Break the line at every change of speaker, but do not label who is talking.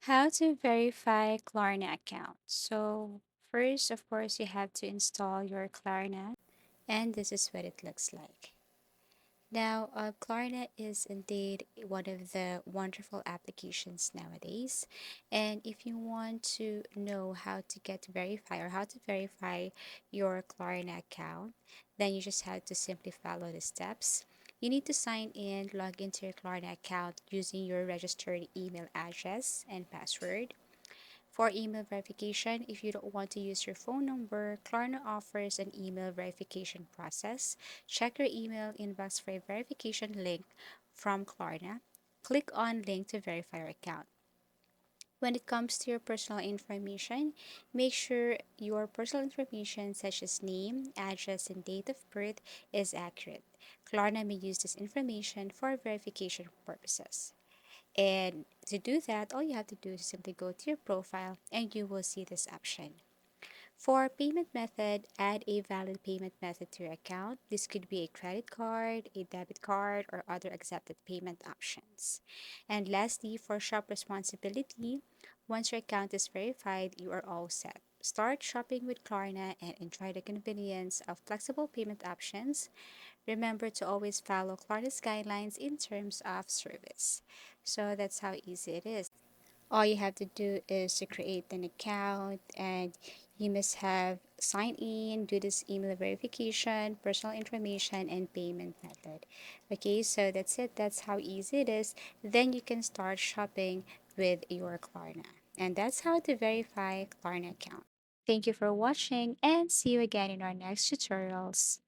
How to verify Klarna account. So first, of course, you have to install your Klarna, and this is what it looks like. Now, Klarna is indeed one of the wonderful applications nowadays. And if you want to know how to get verify or how to verify your Klarna account, then you just have to simply follow the steps. You need to sign in, log into your Klarna account using your registered email address and password. For email verification, if you don't want to use your phone number, Klarna offers an email verification process. Check your email inbox for a verification link from Klarna. Click on link to verify your account. When it comes to your personal information, make sure your personal information such as name, address, and date of birth is accurate. Klarna may use this information for verification purposes. And to do that, all you have to do is simply go to your profile and you will see this option. For payment method, add a valid payment method to your account. This could be a credit card, a debit card, or other accepted payment options. And lastly, for shop responsibility, once your account is verified, you are all set. Start shopping with Klarna and enjoy the convenience of flexible payment options. Remember to always follow Klarna's guidelines in terms of service. So that's how easy it is. All you have to do is to create an account and you must have sign in, do this email verification, personal information, and payment method. Okay, so that's it. That's how easy it is. Then you can start shopping with your Klarna. And that's how to verify Klarna account. Thank you for watching and see you again in our next tutorials.